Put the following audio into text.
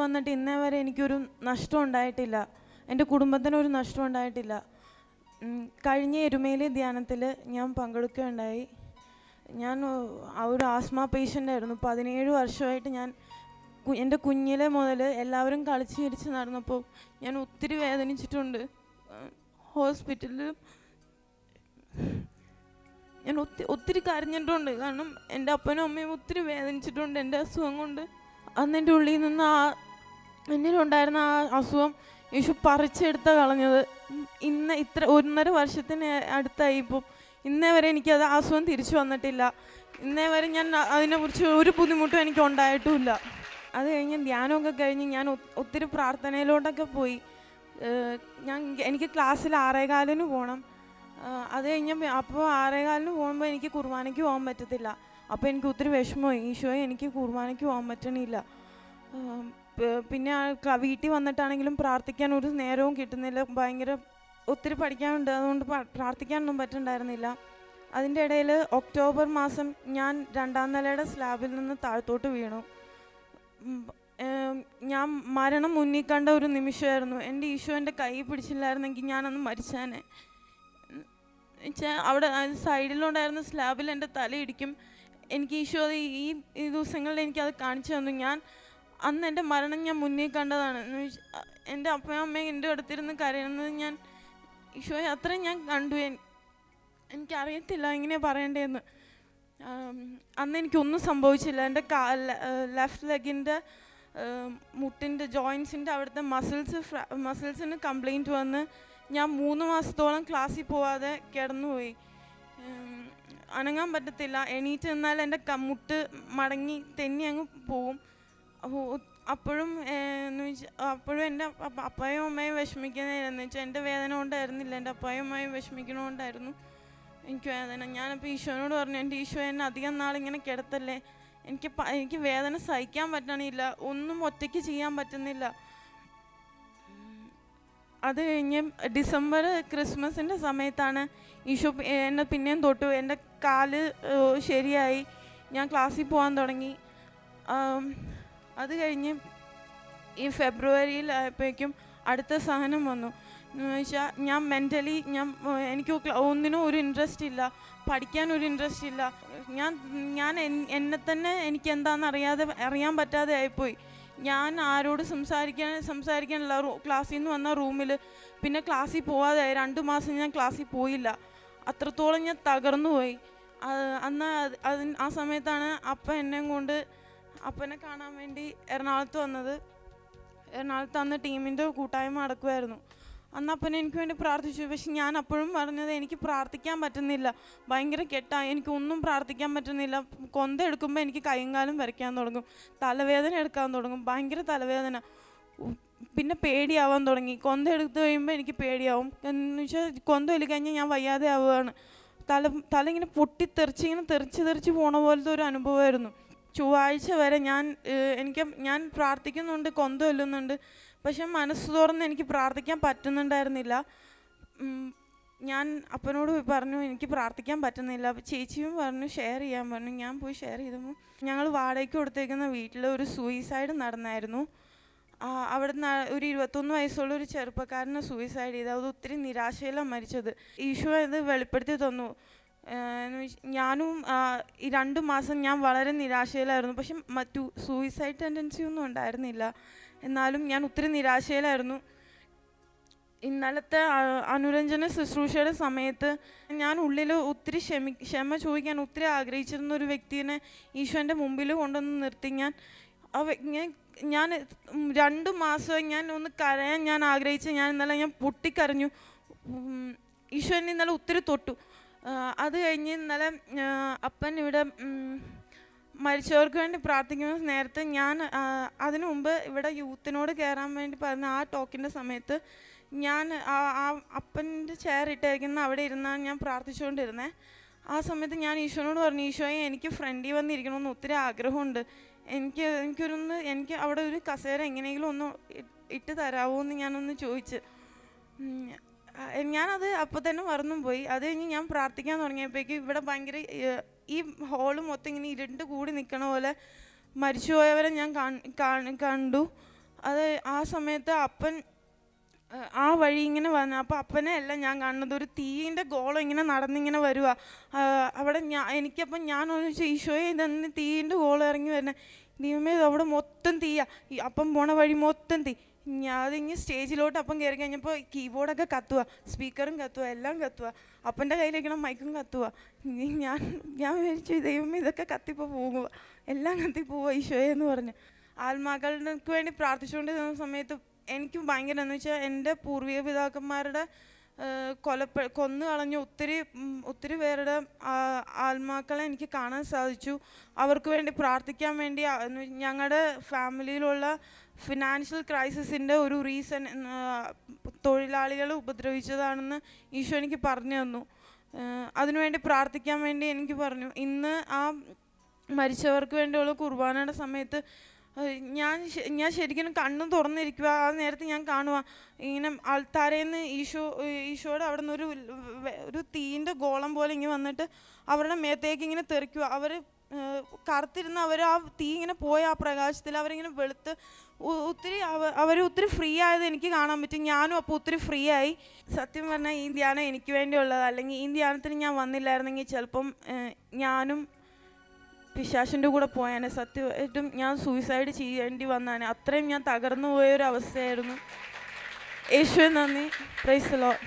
വന്നിട്ട് ഇന്നേ വരെ എനിക്കൊരു നഷ്ടം ഉണ്ടായിട്ടില്ല, എൻ്റെ കുടുംബത്തിനൊരു നഷ്ടം ഉണ്ടായിട്ടില്ല. കഴിഞ്ഞ എരുമേലി ധ്യാനത്തിൽ ഞാൻ പങ്കെടുക്കുകയുണ്ടായി. ഞാൻ ഒരു ആസ്മ പേഷ്യൻ്റ് ആയിരുന്നു. 17 വർഷമായിട്ട് ഞാൻ എൻ്റെ കുഞ്ഞിലെ മുതൽ എല്ലാവരും കളിച്ച് ചിരിച്ച് നടന്നപ്പോൾ ഞാൻ ഒത്തിരി വേദനിച്ചിട്ടുണ്ട്. ഹോസ്പിറ്റലിൽ ഞാൻ ഒത്തിരി കരഞ്ഞിട്ടുണ്ട്. കാരണം എൻ്റെ അപ്പനും അമ്മയും ഒത്തിരി വേദനിച്ചിട്ടുണ്ട് എൻ്റെ അസുഖം കൊണ്ട്. അന്ന് എൻ്റെ ഉള്ളിൽ നിന്ന് എന്നിലുണ്ടായിരുന്ന ആ അസുഖം യേശു പറിച്ചെടുത്ത കളഞ്ഞത്. ഇന്ന് 1.5 വർഷത്തിന് അടുത്തായി ഇപ്പോൾ. ഇന്നേ വരെ എനിക്കത് അസുഖം തിരിച്ചു വന്നിട്ടില്ല. ഇന്നേ വരെ ഞാൻ അതിനെക്കുറിച്ച് ഒരു ബുദ്ധിമുട്ടും എനിക്ക് ഉണ്ടായിട്ടുമില്ല. അത് കഴിഞ്ഞ് ധ്യാനമൊക്കെ കഴിഞ്ഞ് ഞാൻ ഒത്തിരി പ്രാർത്ഥനയിലോട്ടൊക്കെ പോയി. എനിക്ക് ക്ലാസ്സിൽ 6:15 പോകണം. അത് കഴിഞ്ഞ് അപ്പോൾ 6:15 പോകുമ്പോൾ എനിക്ക് കുർബാനയ്ക്ക് പോകാൻ പറ്റത്തില്ല. അപ്പോൾ എനിക്ക് ഒത്തിരി വിഷമമായി. ഈശോയെ എനിക്ക് കുർബാനയ്ക്ക് പോകാൻ പറ്റണില്ല. പിന്നെ വീട്ടിൽ വന്നിട്ടാണെങ്കിലും പ്രാർത്ഥിക്കാൻ ഒരു നേരവും കിട്ടുന്നില്ല. ഭയങ്കര ഒത്തിരി പഠിക്കാനുണ്ട്, അതുകൊണ്ട് പ്രാർത്ഥിക്കാനൊന്നും പറ്റുന്നുണ്ടായിരുന്നില്ല. അതിൻ്റെ ഇടയിൽ ഒക്ടോബർ മാസം ഞാൻ 2ാം നിലയുടെ സ്ലാബിൽ നിന്ന് താഴത്തോട്ട് വീണു. ഞാൻ മരണം മുന്നിൽ കണ്ട ഒരു നിമിഷമായിരുന്നു. എൻ്റെ ഈശോ എൻ്റെ കൈ പിടിച്ചില്ലായിരുന്നെങ്കിൽ ഞാനന്ന് മരിച്ചാനെ. അവിടെ സൈഡിലുണ്ടായിരുന്ന സ്ലാബിൽ എൻ്റെ തലയിടിക്കും. എനിക്ക് ഈശോ ഈ ദിവസങ്ങളിൽ എനിക്കത് കാണിച്ചു തന്നു. അന്ന് എൻ്റെ മരണം ഞാൻ മുന്നിൽ കണ്ടതാണ്. എൻ്റെ അപ്പയും അമ്മയും എൻ്റെ അടുത്തിരുന്ന് കരയുന്നത് ഞാൻ ഈശോയെ അത്രയും ഞാൻ കണ്ടു. എനിക്കറിയത്തില്ല എങ്ങനെയാണ് പറയേണ്ടതെന്ന്. അന്ന് എനിക്കൊന്നും സംഭവിച്ചില്ല. എൻ്റെ ലെഫ്റ്റ് ലെഗിൻ്റെ മുട്ടിൻ്റെ ജോയിൻസിൻ്റെ അവിടുത്തെ മസിൽസിന് കംപ്ലയിൻറ്റ് വന്ന് ഞാൻ 3 മാസത്തോളം ക്ലാസ്സിൽ പോവാതെ കിടന്നുപോയി. അനങ്ങാൻ പറ്റത്തില്ല. എണീറ്റ് നിന്നാൽ എൻ്റെ മുട്ട് മടങ്ങി തെന്നി അങ്ങ് പോവും. അപ്പോഴും എൻ്റെ അപ്പായും അമ്മയും വിഷമിക്കുന്നതെന്ന് വെച്ചാൽ എൻ്റെ വേദന കൊണ്ടായിരുന്നില്ല, എൻ്റെ അപ്പായും അമ്മയും വിഷമിക്കണോണ്ടായിരുന്നു എനിക്ക് വേദന. ഞാനപ്പോൾ ഈശോനോട് പറഞ്ഞു, എൻ്റെ ഈശോ എന്നെ അധികം നാളിങ്ങനെ കിടത്തല്ലേ, എനിക്ക് വേദന സഹിക്കാൻ പറ്റണില്ല, ഒന്നും ഒറ്റയ്ക്ക് ചെയ്യാൻ പറ്റുന്നില്ല. അത് കഴിഞ്ഞ് ഡിസംബർ ക്രിസ്മസിൻ്റെ സമയത്താണ് ഈശോ എന്നെ പിന്നെയും തൊട്ടു. എൻ്റെ കാല് ശരിയായി, ഞാൻ ക്ലാസ്സിൽ പോകാൻ തുടങ്ങി. അത് കഴിഞ്ഞ് ഈ ഫെബ്രുവരിയിൽ ആയപ്പോഴേക്കും അടുത്ത സാധനം വന്നു. എന്ന് വെച്ചാൽ ഞാൻ മെൻ്റലി എനിക്ക് ഒന്നിനും ഒരു ഇൻട്രസ്റ്റ് ഇല്ല, പഠിക്കാനൊരു ഇൻട്രസ്റ്റ് ഇല്ല. ഞാൻ എന്നെ തന്നെ എനിക്ക് എന്താണെന്ന് അറിയാൻ പറ്റാതെ ആയിപ്പോയി. ഞാൻ ആരോട് സംസാരിക്കാനുള്ള ക്ലാസ്സിൽ നിന്ന് വന്ന റൂമിൽ പിന്നെ ക്ലാസ്സിൽ പോവാതെ 2 മാസം ഞാൻ ക്ലാസ്സിൽ പോയില്ല. അത്രത്തോളം ഞാൻ തകർന്നു പോയി. അന്ന് ആ സമയത്താണ് അപ്പനെ കാണാൻ വേണ്ടി എറണാകുളത്ത് വന്നത്. എറണാകുളത്ത് അന്ന് ടീമിൻ്റെ കൂട്ടായ്മ നടക്കുമായിരുന്നു. അന്ന് അപ്പനെ എനിക്ക് വേണ്ടി പ്രാർത്ഥിച്ചു. പക്ഷെ ഞാൻ അപ്പോഴും പറഞ്ഞത് എനിക്ക് പ്രാർത്ഥിക്കാൻ പറ്റുന്നില്ല, ഭയങ്കര കെട്ടായി, എനിക്കൊന്നും പ്രാർത്ഥിക്കാൻ പറ്റുന്നില്ല. കൊന്ത എടുക്കുമ്പോൾ എനിക്ക് കൈയും കാലും വരയ്ക്കാൻ തുടങ്ങും, തലവേദന എടുക്കാൻ തുടങ്ങും, ഭയങ്കര തലവേദന. പിന്നെ പേടിയാവാൻ തുടങ്ങി. കൊന്ത എടുത്ത് കഴിയുമ്പോൾ എനിക്ക് പേടിയാവും. എന്ന് വെച്ചാൽ കൊന്ത വലി കഴിഞ്ഞാൽ ഞാൻ വയ്യാതെ ആവുകയാണ്. തല ഇങ്ങനെ തെറിച്ച് പോണ പോലത്തെ ഒരു അനുഭവമായിരുന്നു. ചൊവ്വാഴ്ച വരെ ഞാൻ പ്രാർത്ഥിക്കുന്നുണ്ട്, കൊന്ത കൊല്ലുന്നുണ്ട്, പക്ഷെ മനസ്സ് തുറന്ന് എനിക്ക് പ്രാർത്ഥിക്കാൻ പറ്റുന്നുണ്ടായിരുന്നില്ല. ഞാൻ അപ്പനോട് പറഞ്ഞു എനിക്ക് പ്രാർത്ഥിക്കാൻ പറ്റുന്നില്ല. ചേച്ചിയും പറഞ്ഞു ഷെയർ ചെയ്യാൻ പറഞ്ഞു. ഞാൻ പോയി ഷെയർ ചെയ്തപ്പോൾ ഞങ്ങൾ വാടകയ്ക്ക് കൊടുത്തേക്കുന്ന വീട്ടിൽ ഒരു സൂയിസൈഡ് നടന്നായിരുന്നു. അവിടുന്ന് ഒരു 21 വയസ്സുള്ള ഒരു ചെറുപ്പക്കാരനെ സൂയിസൈഡ് ചെയ്ത്. അത് ഒത്തിരി നിരാശയിലാണ് മരിച്ചത്. ഈശോ ഇത് വെളിപ്പെടുത്തി തന്നു. ഞാനും ഈ 2 മാസം ഞാൻ വളരെ നിരാശയിലായിരുന്നു. പക്ഷെ മറ്റു സൂയിസൈഡ് ടെൻഡൻസി ഒന്നും ഉണ്ടായിരുന്നില്ല. എന്നാലും ഞാൻ ഒത്തിരി നിരാശയിലായിരുന്നു. ഇന്നലത്തെ അനുരഞ്ജന ശുശ്രൂഷയുടെ സമയത്ത് ഞാൻ ഉള്ളിൽ ഒത്തിരി ക്ഷമ ചോദിക്കാൻ ഒത്തിരി ആഗ്രഹിച്ചിരുന്ന ഒരു വ്യക്തിനെ ഈശോൻ്റെ മുമ്പിൽ കൊണ്ടുവന്ന് നിർത്തി. ഞാൻ 2 മാസമായി ഞാൻ ഒന്ന് കരയാൻ ഞാൻ ആഗ്രഹിച്ച് ഇന്നലെ ഞാൻ പൊട്ടിക്കരഞ്ഞു. ഈശോ എന്നെ ഇന്നലെ ഒത്തിരി തൊട്ടു. അത് കഴിഞ്ഞ് ഇന്നലെ അപ്പൻ ഇവിടെ മരിച്ചവർക്ക് വേണ്ടി പ്രാർത്ഥിക്കുന്ന നേരത്തെ ഞാൻ അതിനു മുമ്പ് ഇവിടെ യൂത്തിനോട് കയറാൻ വേണ്ടി പറഞ്ഞ ആ ടോക്കിൻ്റെ സമയത്ത് ഞാൻ അപ്പൻ്റെ ചെയർ ഇട്ടേക്കുന്ന അവിടെ ഇരുന്നാണ് ഞാൻ പ്രാർത്ഥിച്ചുകൊണ്ടിരുന്നത്. ആ സമയത്ത് ഞാൻ ഈശോനോട് പറഞ്ഞു, ഈശോയെ എനിക്ക് ഫ്രണ്ടിൽ വന്നിരിക്കണമെന്ന് ഒത്തിരി ആഗ്രഹമുണ്ട്, എനിക്ക് അവിടെ ഒരു കസേര എങ്ങനെയെങ്കിലും ഒന്ന് ഇട്ട് തരാമോ എന്ന് ഞാനൊന്ന് ചോദിച്ച്. ഞാനത് അപ്പോൾ തന്നെ മറന്നും പോയി. അത് കഴിഞ്ഞ് ഞാൻ പ്രാർത്ഥിക്കാൻ തുടങ്ങിയപ്പോഴേക്കും ഇവിടെ ഭയങ്കര ഈ ഹോള് മൊത്തം ഇങ്ങനെ ഇരുണ്ട് കൂടി നിൽക്കണ പോലെ മരിച്ചുപോയവരെ ഞാൻ കണ്ടു. അത് ആ സമയത്ത് അപ്പൻ ആ വഴി ഇങ്ങനെ വന്നു. അപ്പോൾ അപ്പനെ അല്ല ഞാൻ കാണുന്നത്, ഒരു തീയിൻ്റെ ഗോളം ഇങ്ങനെ നടന്നിങ്ങനെ വരുക. അവിടെ എനിക്കപ്പം ഞാൻ ചോദിച്ചു, ഈശോയെ ഇതെന്ന് തീയിൻ്റെ ഗോളം ഇറങ്ങി വരുന്നത്? ദൈവമേ അവിടെ മൊത്തം തീയാ, അപ്പം പോണ വഴി മൊത്തം തീ. അതിങ്ങനെ സ്റ്റേജിലോട്ട് അപ്പം കയറി കഴിഞ്ഞപ്പോൾ കീബോർഡൊക്കെ കത്തുക, സ്പീക്കറും കത്തുക, എല്ലാം കത്തുക, അപ്പൻ്റെ കയ്യിലിരിക്കണം മൈക്കും കത്തുക. ഞാൻ വിചാരിച്ചു ദൈവമേ ഇതൊക്കെ കത്തിപ്പോൾ പോകുക, എല്ലാം കത്തിപ്പോവുക ഈശോയെ എന്ന് പറഞ്ഞ്. ആത്മാക്കൾക്ക് വേണ്ടി പ്രാർത്ഥിച്ചുകൊണ്ടിരുന്ന സമയത്ത് എനിക്ക് ഭയങ്കര എന്ന് വെച്ചാൽ എൻ്റെ പൂർവിക പിതാക്കന്മാരുടെ കൊന്നു കളഞ്ഞ ഒത്തിരി പേരുടെ ആത്മാക്കളെ എനിക്ക് കാണാൻ സാധിച്ചു. അവർക്ക് വേണ്ടി പ്രാർത്ഥിക്കാൻ വേണ്ടി ഞങ്ങളുടെ ഫാമിലിയിലുള്ള ഫിനാൻഷ്യൽ ക്രൈസിസിൻ്റെ ഒരു റീസൺ തൊഴിലാളികൾ ഉപദ്രവിച്ചതാണെന്ന് ഈശോ എനിക്ക് പറഞ്ഞു തന്നു. അതിനുവേണ്ടി പ്രാർത്ഥിക്കാൻ വേണ്ടി എനിക്ക് പറഞ്ഞു. ഇന്ന് ആ മരിച്ചവർക്ക് വേണ്ടിയുള്ള കുർബാനയുടെ സമയത്ത് ഞാൻ ശരിക്കും കണ്ണും തുറന്നിരിക്കുക. ആ നേരത്ത് ഞാൻ കാണുക ഇങ്ങനെ ആൾത്താരേന്ന് ഈശോയുടെ അവിടെ നിന്ന് ഒരു തീയിൻ്റെ ഗോളം പോലെ ഇങ്ങനെ വന്നിട്ട് അവരുടെ മേത്തേക്ക് ഇങ്ങനെ തെറിക്കുക. അവർ കറുത്തിരുന്ന് അവർ ആ തീ ഇങ്ങനെ പോയ ആ പ്രകാശത്തിൽ അവരിങ്ങനെ വെളുത്ത് ഒത്തിരി ഫ്രീ ആയത് എനിക്ക് കാണാൻ പറ്റും. ഞാനും അപ്പോൾ ഒത്തിരി ഫ്രീ ആയി. സത്യം പറഞ്ഞാൽ ഈ ധ്യാനം എനിക്ക് വേണ്ടിയുള്ളത്, അല്ലെങ്കിൽ ഈ ധ്യാനത്തിന് ഞാൻ വന്നില്ലായിരുന്നെങ്കിൽ ചിലപ്പം ഞാനും പിശാചിൻ്റെ കൂടെ പോയാനെ. സത്യമായിട്ടും ഞാൻ സൂയിസൈഡ് ചെയ്യേണ്ടി വന്നാനെ. അത്രയും ഞാൻ തകർന്നു പോയൊരവസ്ഥയായിരുന്നു. യേശുവേ നന്ദി. Praise the Lord.